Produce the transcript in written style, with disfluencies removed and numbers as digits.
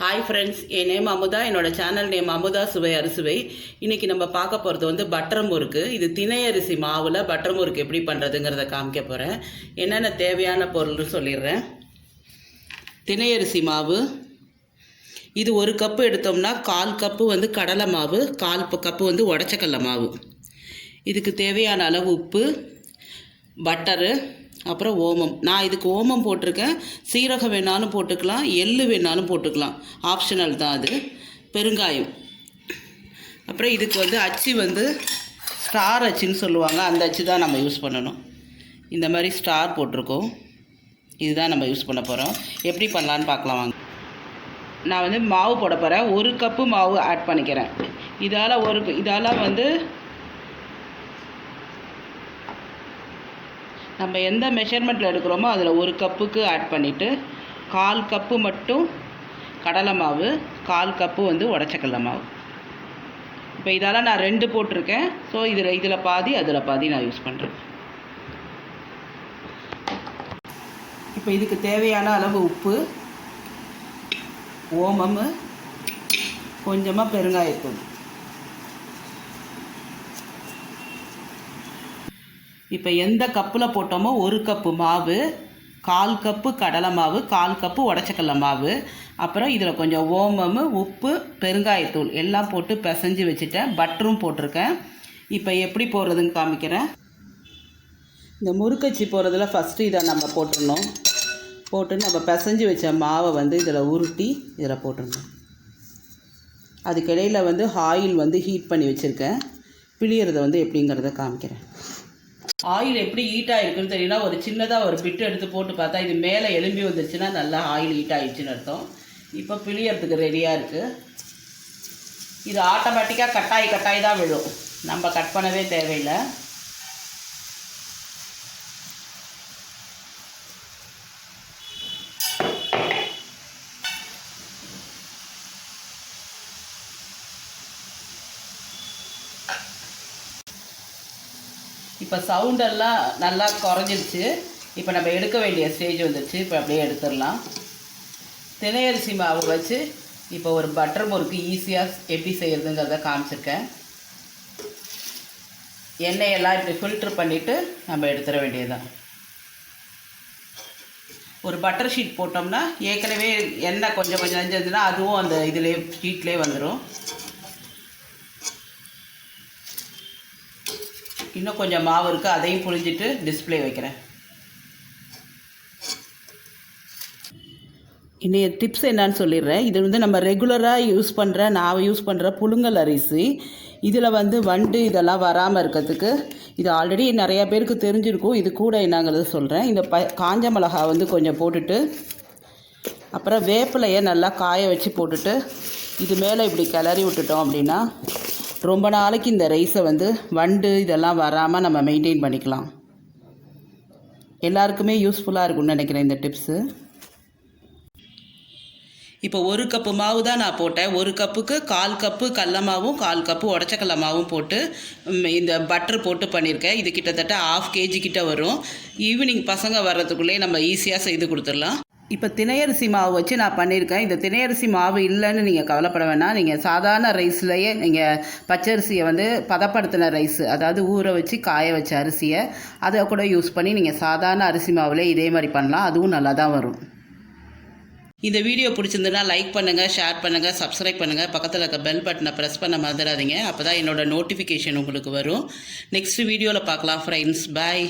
Hi friends, என் name Amudha. என்னோட channel name Amudha சுவை அறுசுவை. இன்னைக்கு நம்ம பார்க்க போகிறது வந்து பட்டர் முறுக்கு. இது திணை அரிசி மாவில் பட்டர் முறுக்கு எப்படி பண்ணுறதுங்கிறத காமிக்க போகிறேன். என்னென்ன தேவையான பொருள்னு சொல்லிடுறேன். திணை அரிசி மாவு இது 1 கப்பு எடுத்தோம்னா 1/4 கப்பு வந்து கடலை மாவு, 1/4 கப்பு வந்து உடச்சக்கடலை மாவு. இதுக்கு தேவையான அளவு உப்பு, பட்டரு, அப்புறம் ஓமம். நான் இதுக்கு ஓமம் போட்டிருக்கேன். சீரகம் வேணாலும் போட்டுக்கலாம், எள்ளு வேணாலும் போட்டுக்கலாம், ஆப்ஷனல் தான் அது. பெருங்காயம். அப்புறம் இதுக்கு வந்து அச்சு வந்து ஸ்டார் அச்சுன்னு சொல்லுவாங்க, அந்த அச்சு தான் நம்ம யூஸ் பண்ணணும். இந்த மாதிரி ஸ்டார் போட்டிருக்கோம், இதுதான் நம்ம யூஸ் பண்ண போகிறோம். எப்படி பண்ணலான்னு பார்க்கலாம் வாங்க. நான் வந்து மாவு போட போகிறேன். 1 கப்பு மாவு ஆட் பண்ணிக்கிறேன். இதால் வந்து நம்ம எந்த மெஷர்மெண்ட்டில் எடுக்கிறோமோ அதில் 1 கப்புக்கு ஆட் பண்ணிவிட்டு 1/4 கப்பு மட்டும் கடலை மாவு, 1/4 கப்பு வந்து உடச்சக்கடலை மாவு. இப்போ இதால் நான் 2 போட்டிருக்கேன். ஸோ இதில் பாதி அதில் பாதி நான் யூஸ் பண்ணுறேன். இப்போ இதுக்கு தேவையான அளவு உப்பு, ஓமம், கொஞ்சமாக பெருங்காயத்தூள். இப்போ எந்த கப்பில் போட்டோமோ 1 கப்பு மாவு, 1/4 கப்பு கடலை மாவு, 1/4 கப்பு உடச்சக்கடலை மாவு, அப்புறம் இதில் கொஞ்சம் ஓமம், உப்பு, பெருங்காயத்தூள் எல்லாம் போட்டு பிசைஞ்சு வச்சுட்டேன். பட்டரும் போட்டிருக்கேன். இப்போ எப்படி போடுறதுன்னு காமிக்கிறேன். இந்த முறுக்கச்சி போடுறதுல ஃபஸ்ட்டு இதை நம்ம போட்டுடணும். போட்டு நம்ம பிசைஞ்சு வச்ச மாவை வந்து இதில் உருட்டி இதில் போட்டுடணும். அதுக்கிடையில் வந்து ஆயில் வந்து ஹீட் பண்ணி வச்சுருக்கேன். பிழியறதை வந்து எப்படிங்கிறத காமிக்கிறேன். ஆயில் எப்படி ஹீட் ஆகிருக்குன்னு தெரியல. ஒரு சின்னதாக ஒரு பிட்டு எடுத்து போட்டு பார்த்தா இது மேலே எலும்பி வந்துருச்சுன்னா நல்லா ஆயில் ஹீட் ஆகிடுச்சுன்னு அர்த்தம். இப்போ பிழியறதுக்கு ரெடியாக இருக்குது. இது ஆட்டோமேட்டிக்காக கட்டாய் தான் விழும், நம்ம கட் பண்ணவே தேவையில்லை. இப்போ சவுண்டெல்லாம் நல்லா குறைஞ்சிருச்சு. இப்போ நம்ம எடுக்க வேண்டிய ஸ்டேஜ் வந்துடுச்சு. இப்போ அப்படியே எடுத்துடலாம். திணை அரிசி மாவு வச்சு இப்போ ஒரு பட்டர் முறுக்கு ஈஸியாக எப்படி செய்கிறதுங்கிறத காமிச்சிருக்கேன். எண்ணெயெல்லாம் இப்படி ஃபில்ட்ரு பண்ணிவிட்டு நம்ம எடுத்துட வேண்டியதுதான். ஒரு பட்டர் ஷீட் போட்டோம்னா ஏற்கனவே எண்ணெய் கொஞ்சம் நெஞ்சதுன்னா அதுவும் அந்த இதிலே ஷீட்லேயே வந்துடும். இன்னும் கொஞ்சம் மாவு இருக்குது, அதையும் புழிஞ்சிட்டு டிஸ்பிளே வைக்கிறேன். இன்னைய டிப்ஸ் என்னான்னு சொல்லிடுறேன். இது வந்து நம்ம ரெகுலராக நான் யூஸ் பண்ணுற புழுங்கல் அரிசி. இதில் வந்து வண்டு இதெல்லாம் வராமல் இருக்கிறதுக்கு இது ஆல்ரெடி நிறையா பேருக்கு தெரிஞ்சிருக்கும். இது கூட என்னங்கிறது சொல்கிறேன். இந்த காஞ்ச மிளகா வந்து கொஞ்சம் போட்டுட்டு, அப்புறம் வேப்பிலையை நல்லா காய வச்சு போட்டுட்டு இது மேலே இப்படி கிளறி விட்டுட்டோம் அப்படின்னா ரொம்ப நாளைக்கு இந்த ரைஸை வந்து வண்டு இதெல்லாம் வராமல் நம்ம மெயின்டைன் பண்ணிக்கலாம். எல்லாருக்குமே யூஸ்ஃபுல்லாக இருக்கும்னு நினைக்கிறேன் இந்த டிப்ஸு. இப்போ 1 கப்பு மாவு தான் நான் போட்டேன். 1 கப்புக்கு 1/4 கப்பு கடல மாவும் 1/4 கப்பு உடச்சக்கடலை மாவும் போட்டு இந்த பட்டர் போட்டு பண்ணியிருக்கேன். இது கிட்டத்தட்ட 1/2 kg கிட்ட வரும். ஈவினிங் பசங்க வர்றதுக்குள்ளே நம்ம ஈஸியாக செய்து கொடுத்துடலாம். இப்போ திணை அரிசி மாவு வச்சு நான் பண்ணியிருக்கேன். இந்த திணை அரிசி மாவு இல்லைன்னு நீங்கள் கவலைப்பட வேணாம். நீங்கள் சாதாரண ரைஸ்லையே நீங்கள் பச்சரிசியை வந்து பதப்படுத்தின ரைஸ், அதாவது ஊற வச்சு காய வச்ச அரிசியை அதை கூட யூஸ் பண்ணி நீங்கள் சாதாரண அரிசி மாவில் இதே மாதிரி பண்ணலாம். அதுவும் நல்லா தான் வரும். இந்த வீடியோ பிடிச்சிருந்ததுன்னா லைக் பண்ணுங்கள், ஷேர் பண்ணுங்கள், சப்ஸ்கிரைப் பண்ணுங்கள். பக்கத்தில் இருக்க பெல் பட்டனை ப்ரெஸ் பண்ண மறந்துடாதீங்க. அப்போ தான் என்னோடய நோட்டிஃபிகேஷன் உங்களுக்கு வரும். நெக்ஸ்ட் வீடியோவில் பார்க்கலாம் ஃப்ரெண்ட்ஸ். பாய்.